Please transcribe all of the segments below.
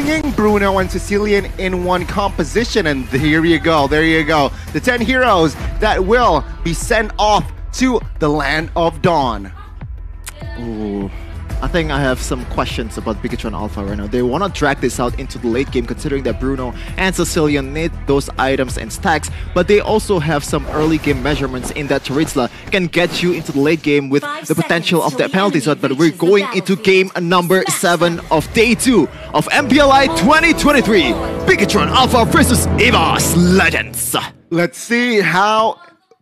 bringing Bruno and Sicilian in one composition. And here you go, there you go. The 10 heroes that will be sent off to the Land of Dawn. Ooh. I think I have some questions about Bigetron Alpha right now. They want to drag this out into the late game considering that Bruno and Sicilian need those items and stacks, but they also have some early game measurements in that Charizla can get you into the late game with the potential of that penalty shot. But we're going into game number 7 of day 2 of MPLI 2023. Bigetron Alpha versus Evos Legends. Let's see how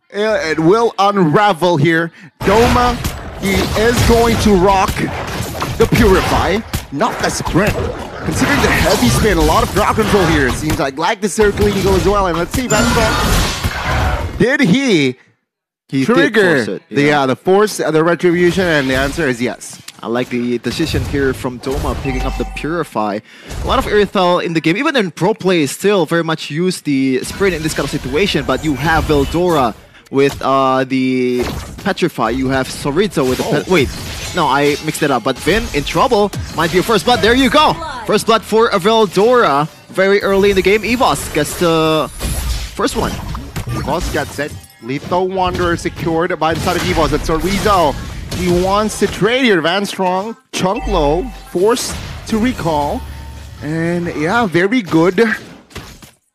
it will unravel here. Doma, he is going to rock the Purify, not the Sprint. Considering the heavy spin, a lot of crowd control here. It seems like the Circling Eagle as well. And let's see, Vanstrom, did he trigger the force, the Retribution? And the answer is yes. I like the decision here from Doma picking up the Purify. A lot of Irithel in the game, even in pro play, still very much use the Sprint in this kind of situation. But you have Veldora with the Petrify, you have Chorizo with the wait, no, I mixed it up. But Vin in trouble, might be a first blood. There you go, first blood for Veldora. Very early in the game, Evos gets the first one. Evos gets it. Lethal Wanderer secured by the side of Evos. And Chorizo, he wants to trade here. Vanstrong, chunk low, forced to recall, and yeah, very good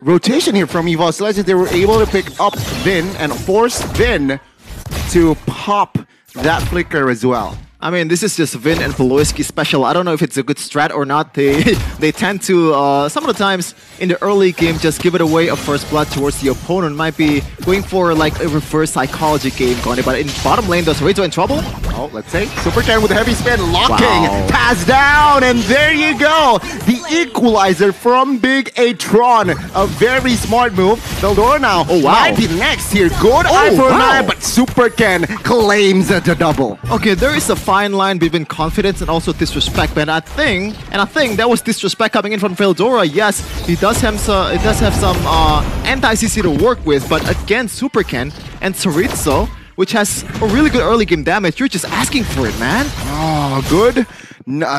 rotation here from Evos Legends. They were able to pick up Vin and force Vin to pop that flicker as well. I mean, this is just Vin and Poloisky special. I don't know if it's a good strat or not. They tend to, some of the times in the early game, just give it away a first blood towards the opponent. Might be going for like a reverse psychology game going. But in bottom lane, does Rito in trouble? Oh, let's say Super Ken with a heavy spin, locking, pass down, and there you go. The equalizer from Bigetron. A very smart move. Veldora now might be next here. Good eye for an eye, but Super Ken claims the double. Okay, there is a fine line between confidence and also disrespect, but I think that was disrespect coming in from Veldora. Yes, he does have some anti-CC to work with, but against Super Ken and Chorizo, which has a really good early game damage, you're just asking for it, man. Oh, good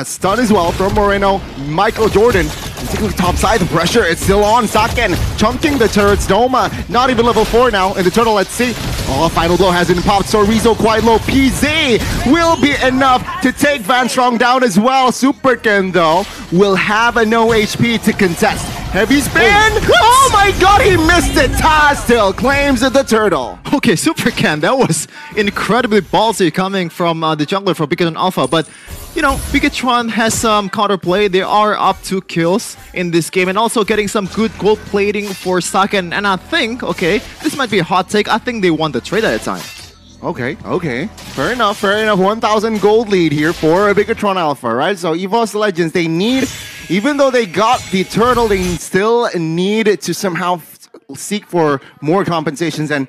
stun as well from Moreno. Michael Jordan taking the top side. The pressure is still on. Saken chunking the turrets. Doma not even level 4 now in the turtle. Let's see. Oh, final blow has been popped. Chorizo quite low. PZ will be enough to take Vanstrong down as well. Super Ken though will have a no HP to contest. Heavy spin! Oh my god, he missed it! Taz still claims the turtle. Okay, Super Ken, that was incredibly ballsy coming from the jungler from Bigetron Alpha, but you know, Bigetron has some counterplay. They are up 2 kills in this game and also getting some good gold plating for Saken. And I think, okay, this might be a hot take, I think they won the trade at the time. Okay. Fair enough, fair enough. 1,000 gold lead here for Bigetron Alpha, right? So Evos Legends, they need, even though they got the turtle, they still need to somehow seek for more compensations. And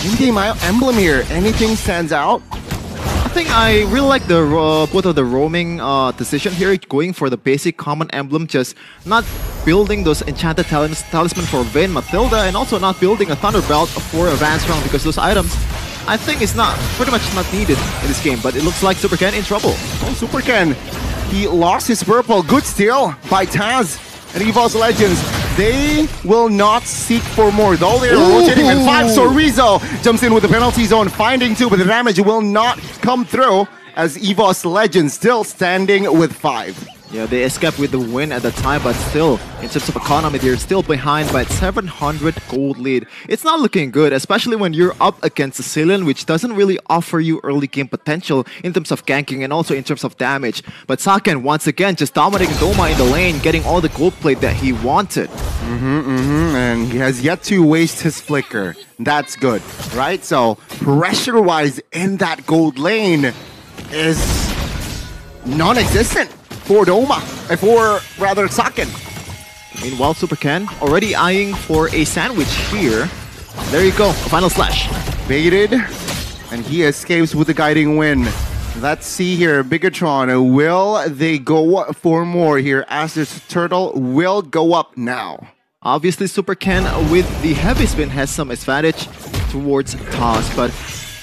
in-game emblem here, anything stands out? I think I really like the both of the roaming decision here, going for the basic common emblem, just not building those enchanted talisman for Vayne, Matilda, and also not building a Thunderbelt for Vanstrong, because those items I think is pretty much not needed in this game. But it looks like Super Ken in trouble. Oh, Super Ken, he lost his purple. Good steal by Taz. And Evos Legends, they will not seek for more, though they're rotating in 5. Chorizo jumps in with the penalty zone, finding 2, but the damage will not come through as Evos Legends still standing with 5. Yeah, they escaped with the win at the time, but still, in terms of economy, they're still behind by 700 gold lead. It's not looking good, especially when you're up against Sicilian, which doesn't really offer you early game potential in terms of ganking and also in terms of damage. But Saken, once again, just dominating Doma in the lane, getting all the gold plate that he wanted. And he has yet to waste his flicker. That's good, right? So, pressure-wise in that gold lane is non-existent for Doma, for rather Saken. Meanwhile, Super Ken already eyeing for a sandwich here. There you go, a final slash. Baited, and he escapes with the guiding win. Let's see here, Bigetron, will they go for more here as this turtle will go up now? Obviously, Super Ken with the heavy spin has some advantage towards Taz, but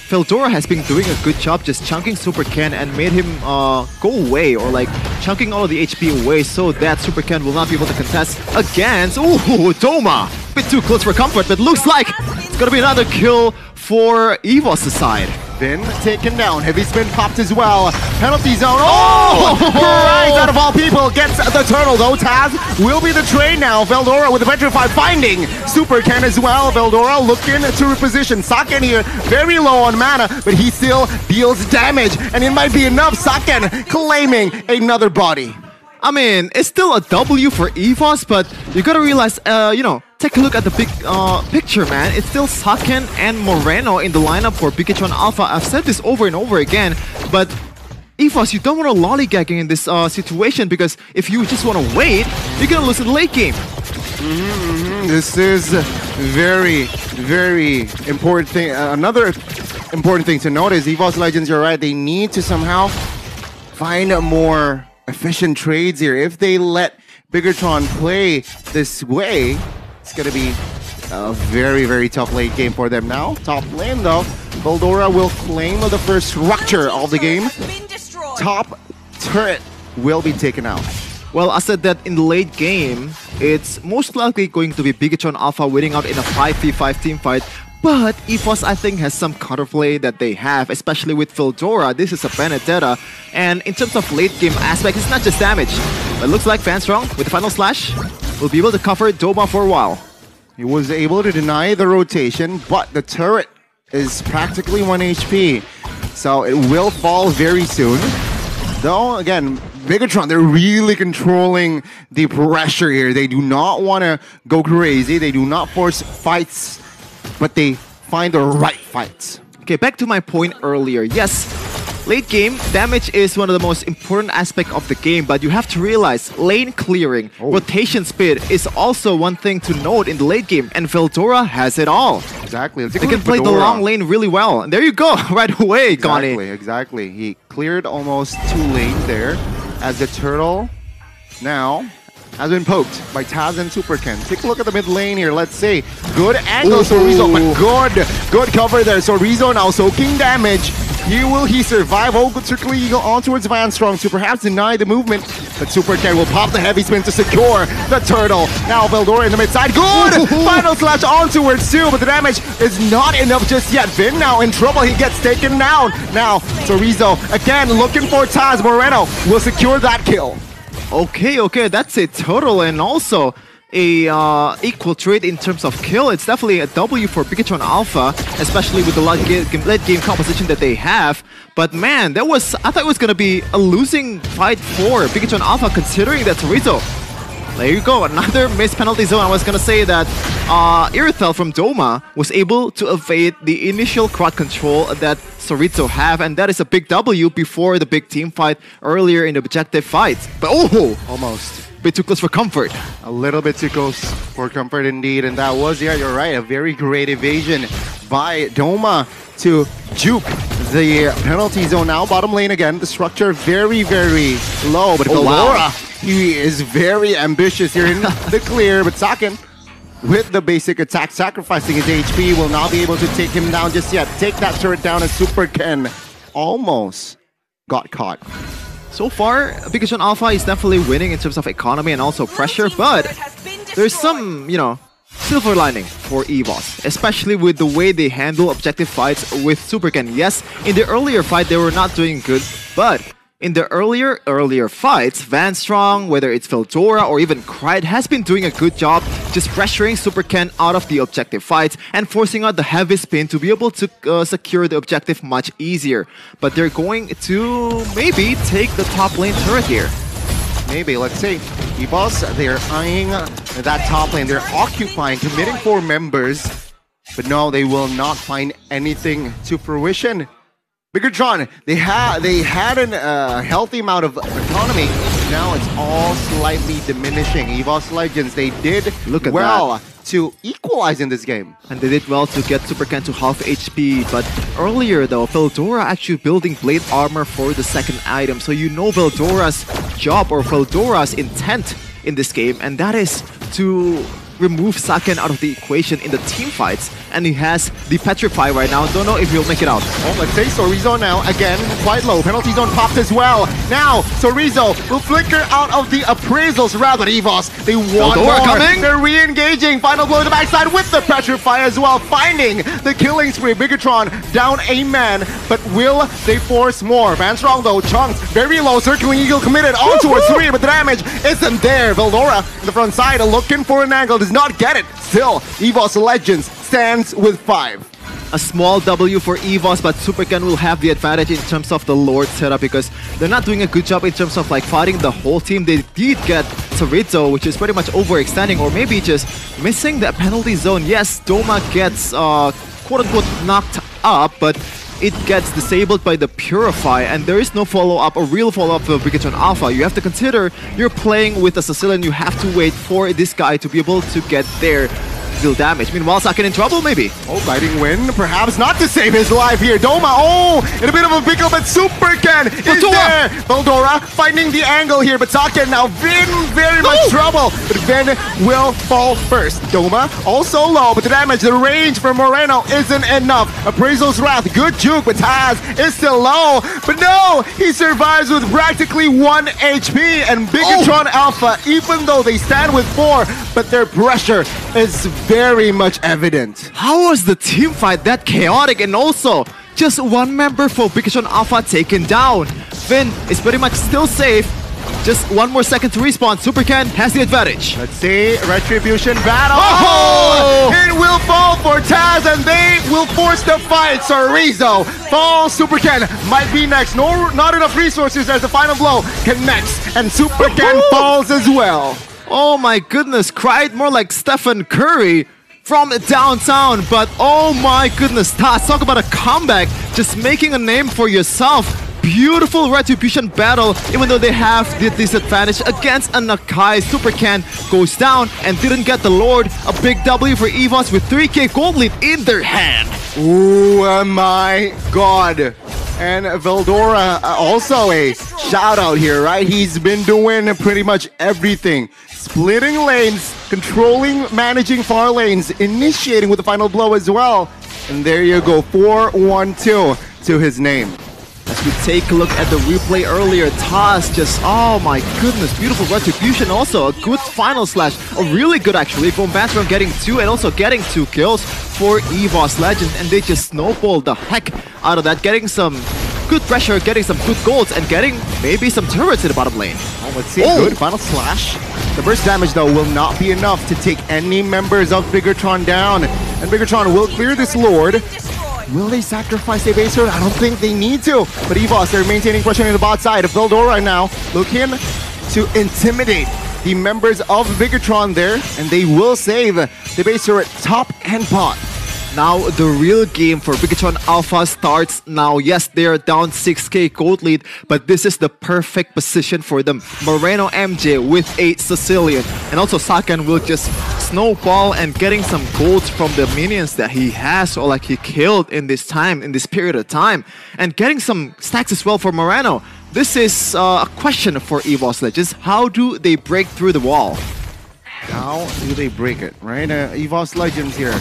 Feldora has been doing a good job just chunking Super Ken and made him go away, or like chunking all of the HP away so that Super Ken will not be able to contest against Doma. Bit too close for comfort, but looks like it's gonna be another kill for Evos' side. Been taken down. Heavy spin popped as well. Penalty zone. Oh! Rise out of all people gets the turtle though. Taz will be the trade now. Veldora with the Petrify finding Super Ken as well. Veldora looking to reposition. Saken here very low on mana, but he still deals damage. And it might be enough. Saken claiming another body. I mean, it's still a W for Evos, but you gotta realize, you know, take a look at the big picture, man. It's still Saken and Moreno in the lineup for Bigetron Alpha. I've said this over and over again, but Evos, you don't want to lollygagging in this situation, because if you just want to wait, you're gonna lose in the late game. This is very, very important thing. Another important thing to note is Evos Legends, you're right, they need to somehow find a more efficient trades here. If they let Bigetron play this way, it's gonna be a very, very tough late game for them now. Top lane though, Veldora will claim the first structure of the game. Top turret will be taken out. Well, I said that in the late game, it's most likely going to be Bigetron Alpha winning out in a 5v5 team fight. But Evos, I think, has some counterplay that they have, especially with Veldora. This is a Benedetta, and in terms of late game aspect, it's not just damage. But it looks like Fanstrong, with the final slash, will be able to cover Doma for a while. He was able to deny the rotation, but the turret is practically 1 HP. So it will fall very soon. Though, again, Bigetron, they're really controlling the pressure here. They do not want to go crazy. They do not force fights, but they find the right fights. Okay, back to my point earlier. Yes, late game, damage is one of the most important aspects of the game, but you have to realize lane clearing, rotation speed is also one thing to note in the late game, and Veldora has it all. Exactly. They can play the long lane really well. And there you go, right away, Gani. Exactly. He cleared almost 2 lanes there as the turtle now has been poked by Taz and Super Ken. Take a look at the mid lane here. Let's see. Good angle, Sorizo, but good cover there. Sorizo now soaking damage. Will he survive? Oh, good circle eagle on towards Vanstrong to perhaps deny the movement. But Super Ken will pop the heavy spin to secure the turtle. Now Veldora in the mid side. Good! Final slash on towards 2, but the damage is not enough just yet. Vin now in trouble. He gets taken down. Now Sorizo again looking for Taz. Moreno will secure that kill. Okay, that's a total and also a equal trade in terms of kill. It's definitely a W for Bigetron Alpha, especially with the late game composition that they have. But man, I thought it was gonna be a losing fight for Bigetron Alpha, considering that Sorizo. There you go, another missed penalty zone. I was gonna say that Irithel from Doma was able to evade the initial crowd control that Sorizo have, and that is a big W before the big team fight earlier in the objective fight. But almost. Bit too close for comfort. A little bit too close for comfort indeed, and that was, yeah, you're right, a very great evasion by Doma to juke the penalty zone. Now bottom lane again, the structure very, very low, but Veldora, he is very ambitious here in the clear, but Saken with the basic attack, sacrificing his HP, will not be able to take him down just yet. Take that turret down, as Super Ken almost got caught. So far, Bigetron Alpha is definitely winning in terms of economy and also pressure, but there's some, you know, silver lining for Evos, especially with the way they handle objective fights with Super Ken. Yes, in the earlier fight, they were not doing good, but in the earlier fights, Vanstrong, whether it's Veldora or even Kride, has been doing a good job just pressuring Super Ken out of the objective fights and forcing out the heavy spin to be able to secure the objective much easier. But they're going to maybe take the top lane turret here. Maybe, let's see. Evos, they're eyeing that top lane. They're occupying, committing 4 members. But no, they will not find anything to fruition. Bigetron, they had a healthy amount of economy. Now it's all slightly diminishing. Evos Legends, they did look at well to equalize in this game. And they did well to get Super Ken to half HP. But earlier though, Veldora actually building blade armor for the second item. So you know Veldora's job or Veldora's intent in this game, and that is to remove Saken out of the equation in the team fights, and he has the Petrify right now. Don't know if he'll make it out. Oh, let's say Sorizo now, again, quite low. Penalty zone popped as well. Now, Sorizo will flicker out of the appraisals rather. Evos, they want more. Coming. They're re-engaging. Final blow to the backside with the Petrify as well, finding the killing spree. Bigetron down a man, but will they force more? Van Strong though, Chunks very low. Circling Eagle committed on towards 3, but the damage isn't there. Veldora in the front side looking for an angle, does not get it. Still, Evos Legends stands with 5. A small W for Evos, but Supercan will have the advantage in terms of the Lord setup because they're not doing a good job in terms of like fighting the whole team. They did get Sorizo, which is pretty much overextending or maybe just missing the penalty zone. Yes, Doma gets quote-unquote knocked up, but it gets disabled by the Purify, and there is no follow-up, a real follow-up for Bigetron Alpha. You have to consider you're playing with a Sicilian, you have to wait for this guy to be able to get there. Deal damage. Meanwhile, Saken in trouble, maybe. Oh, biting win, perhaps not to save his life here. Doma, oh, in a bit of a pickle, but Supercan is there. Veldora finding the angle here, but Saken now in very much trouble. But Vin will fall first. Doma also low, but the damage, the range for Moreno isn't enough. Appraisal's Wrath, good juke, but Taz is still low. But no, he survives with practically 1 HP. And Bigetron Alpha, even though they stand with 4, but their pressure is very much evident. How was the team fight that chaotic, and also just one member for Bigetron Alpha taken down? Finn is pretty much still safe. Just 1 more second to respawn. Supercan has the advantage. Let's see, Retribution battle. Oh! It will fall for Taz, and they will force the fight. Sorizo falls. Supercan might be next. No, not enough resources as the final blow connects, and Supercan falls as well. Oh my goodness, cried more like Stephen Curry from downtown, but oh my goodness, Taz, talk about a comeback, just making a name for yourself. Beautiful Retribution battle, even though they have the disadvantage against a Nakai. Supercan goes down and didn't get the Lord. A big W for Evos with 3k gold lead in their hand. Oh my god. And Veldora, also a shout out here, right? He's been doing pretty much everything. Splitting lanes, controlling, managing far lanes, initiating with the final blow as well. And there you go, 4-1-2 to his name. As we take a look at the replay earlier, Taz just, oh my goodness, beautiful Retribution, also a good final slash, a really good actually, from Bigetron getting 2 and also getting 2 kills for Evos Legends, and they just snowballed the heck out of that, getting some good pressure, getting some good golds, and getting maybe some turrets in the bottom lane. Oh, let's see, good final slash. The burst damage though will not be enough to take any members of Bigetron down, and Bigetron will clear this Lord. Will they sacrifice a base turret? I don't think they need to. But Evos, they're maintaining pressure on the bot side. Veldora now looking to intimidate the members of Bigetron there. And they will save the base turret top and bot. Now the real game for Bigetron Alpha starts now. Yes, they are down 6k gold lead, but this is the perfect position for them. Moreno MJ with a Sicilian, and also Saken will just snowball and getting some golds from the minions that he has, or like he killed in this time, in this period of time, and getting some stacks as well for Moreno. This is a question for Evos Legends. How do they break through the wall? How do they break it, right? Evos Legends here.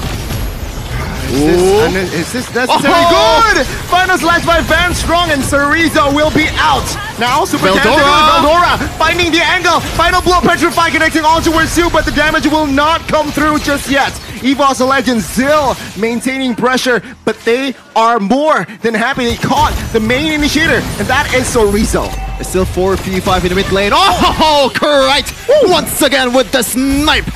Is this necessary? Good! Final slash by Van Strong, and Sorizo will be out. Now, Veldora finding the angle. Final blow, Petrify connecting on towards 2, but the damage will not come through just yet. Evos Legends still maintaining pressure, but they are more than happy. They caught the main initiator, and that is Sorizo. It's still 4v5 in the mid lane. Oh, correct! Once again with the snipe.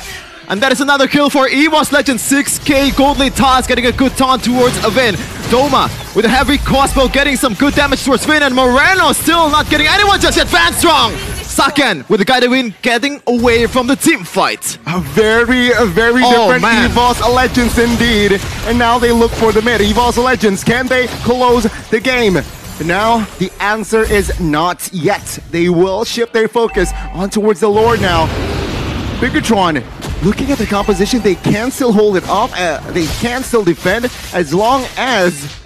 And that is another kill for Evos Legends. 6k gold lead. Taz getting a good taunt towards Vin. Doma with a heavy crossbow getting some good damage towards Vin, and Moreno still not getting anyone just yet. Van Strong! Saken with the guided win getting away from the team fight. A very different Evos Legends indeed. And now they look for the mid. Evos Legends, can they close the game? But now the answer is not yet. They will shift their focus on towards the Lord now. Bigetron, looking at the composition, they can still hold it off. They can still defend as long as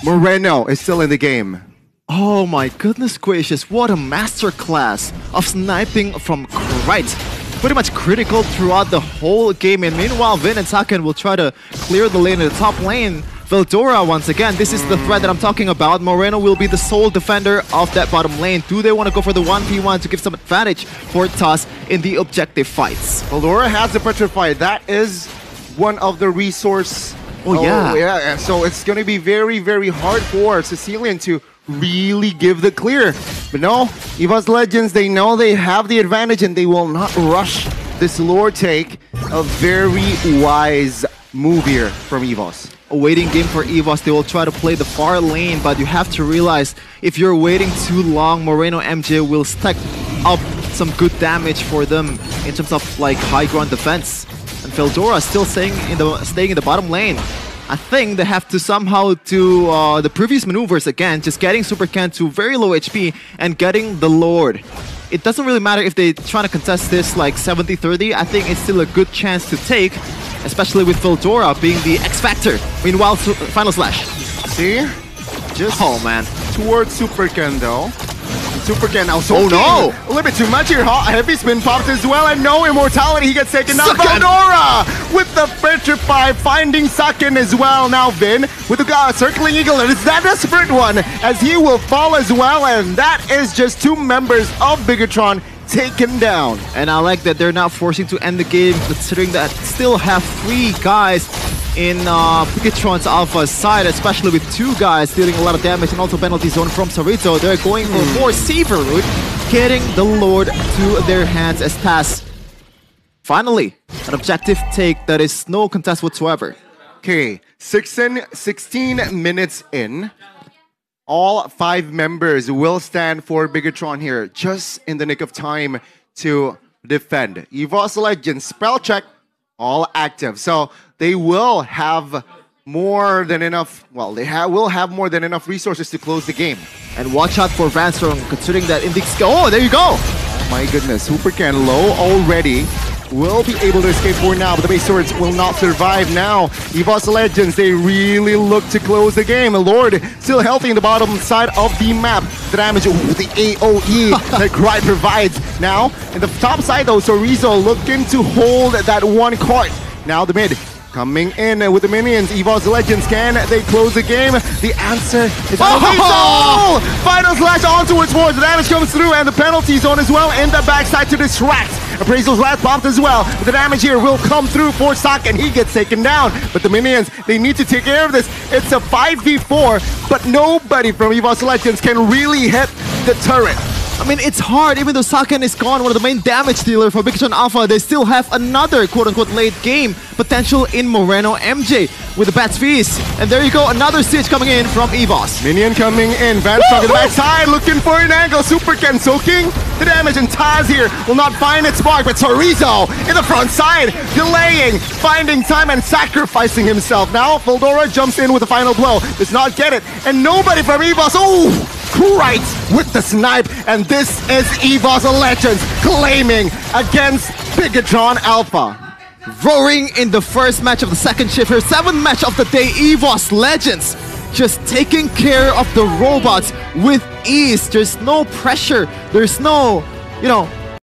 Moreno is still in the game. Oh my goodness gracious, what a masterclass of sniping from Krite. pretty much critical throughout the whole game. And meanwhile, Vin and Saken will try to clear the lane in the top lane. Veldora, once again, this is the threat that I'm talking about. Moreno will be the sole defender of that bottom lane. Do they want to go for the 1v1 to give some advantage for TUS in the objective fights? Veldora has the Petrify. That is one of the resource. Oh, yeah. Yeah. So it's going to be very, very hard for Sicilian to really give the clear. But no, Evos Legends, they know they have the advantage and they will not rush this lore take. A very wise move here from Evos. A waiting game for Evos. They will try to play the far lane, but you have to realize if you're waiting too long, Moreno MJ will stack up some good damage for them in terms of like high ground defense. And Veldora still staying in the bottom lane. I think they have to somehow do the previous maneuvers again, just getting Super Ken to very low HP and getting the Lord. It doesn't really matter if they try to contest this like 70-30. I think it's still a good chance to take, especially with Veldora being the X Factor. Meanwhile, Final Slash. See? Just towards Super Ken though. Super Ken now so no! A little bit too much here. Heavy spin popped as well, and no immortality. He gets taken down. Saken! Veldora with the Petrify, finding Saken as well. Now Vin with the circling eagle. And it's that desperate one as he will fall as well. And that is just two members of Bigetron taken down. And I like that they're not forcing to end the game, considering that still have 3 guys in Bigetron's Alpha side, especially with 2 guys dealing a lot of damage and also penalty zone from Sarito. They're going for more safer route, getting the Lord to their hands as TUS. Finally, an objective take that is no contest whatsoever. Okay, 16 minutes in. All 5 members will stand for Bigetron here, just in the nick of time to defend. Evos Legends, spell check, all active. So they will have more than enough, well, they will have more than enough resources to close the game. And watch out for Vanstrong, considering that Indix... Oh, there you go! My goodness, Super Ken low already. Will be able to escape for now, but the base swords will not survive now. Evos Legends, they really look to close the game. The Lord still healthy in the bottom side of the map. The damage, the AoE that Cry provides. Now, in the top side though, Sorizo looking to hold that one court. Now the mid coming in with the minions. Evos Legends, can they close the game? The answer is Sorizo! Final slash onto its force. The damage comes through and the penalty zone as well in the backside to distract. Appraisal's last bombed as well. The damage here will come through for Saken. He gets taken down. But the minions, they need to take care of this. It's a 5v4, but nobody from Evos Legends can really hit the turret. I mean, it's hard. Even though Saken is gone, one of the main damage dealer for Bigetron Alpha, they still have another quote-unquote late game potential in Moreno MJ with the Bat's Feast. And there you go, another siege coming in from Evos. Minion coming in, Vanstrong in the backside, looking for an angle. Super Ken soaking the damage, and Taz here will not find its mark, but Sorizo in the front side, delaying, finding time and sacrificing himself. Now, Veldora jumps in with the final blow, does not get it, and nobody from Evos, right with the snipe, and this is Evos Legends claiming against Bigetron Alpha. Roaring in the first match of the second shift here, 7th match of the day, Evos Legends just taking care of the robots with ease. There's no pressure, there's no,